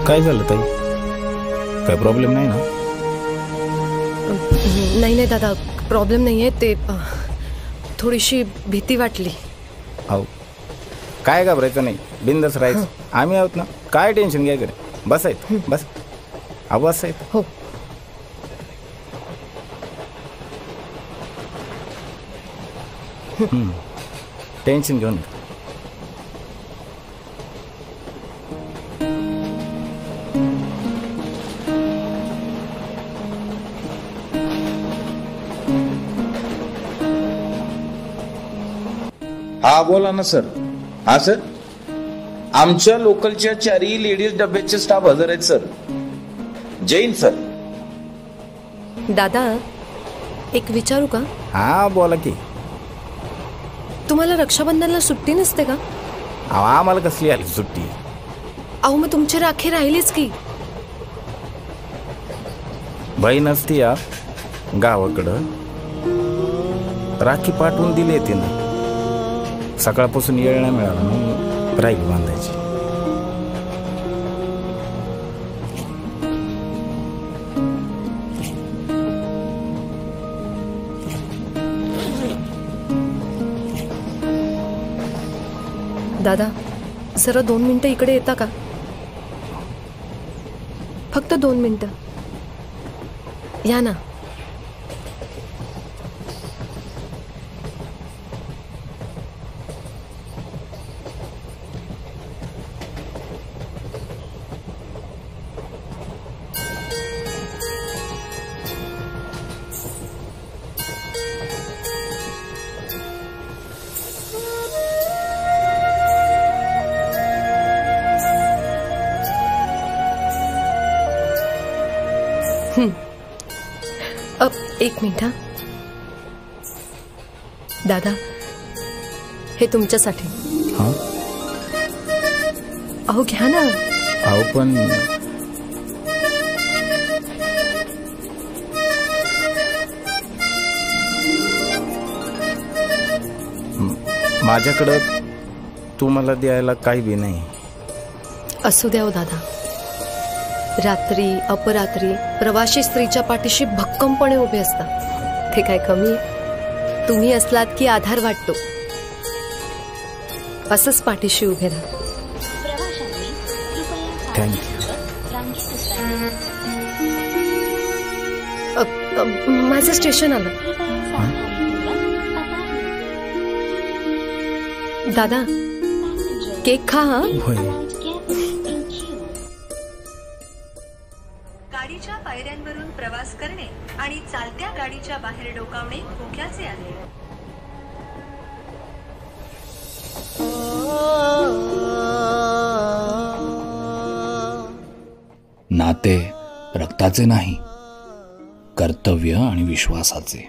काय झालं ताई? काय प्रॉब्लेम नाही ना? नाही नाही दादा, प्रॉब्लेम नाही आहे. ते थोडीशी भीती वाटली. हो, काय घाबरायचं नाही, बिंदास राहायचं. आम्ही आहोत ना, काय टेन्शन घ्यायचं नाही. बसायचं, बस आवाज आहे. हो. टेन्शन घेऊन हा बोला ना सर. हा सर, आमच्या लोकलच्या 4 लेडीज डब्याचे स्टाफ हजर आहेत सर. जैन सर. दादा, एक विचारू का? हा बोला की. तुम्हाला रक्षाबंधनला सुट्टी नसते का? आम्हाला कसली आली सुट्टी? अहो मग तुमची राखी राहिलीच की. बहीण असती या गावाकडं, राखी पाठवून दिली तिनं. सकाळपासून येळ नाही मिळाला म्हणून राखी बांधायची. दादा, जरा 2 मिनिटं इकडे येता का? फक्त 2 मिनिटं या ना. एक मिनिट. हा दादा, हे तुमच्यासाठी. हा, अहो घ्या ना. अहो पण माझ्याकडं तुम्हाला द्यायला काही बी नाही. असू द्या हो दादा. रात्री अपरात्री प्रवासी स्त्रीच्या पाठीशी भक्कमपणे उभे असतात. ते काय कमी आहे? तुम्ही असलात की आधार वाटतो. असंच पाठीशी उभे राहा. माझं स्टेशन आलं. दादा, केक खा. हा, गाडीच्या पायऱ्यांवरून प्रवास करणे आणि चालत्या गाडीच्या बाहेर डोकावणे धोक्याचे आहे. नाते रक्ताचे नाही, कर्तव्य आणि विश्वासाचे.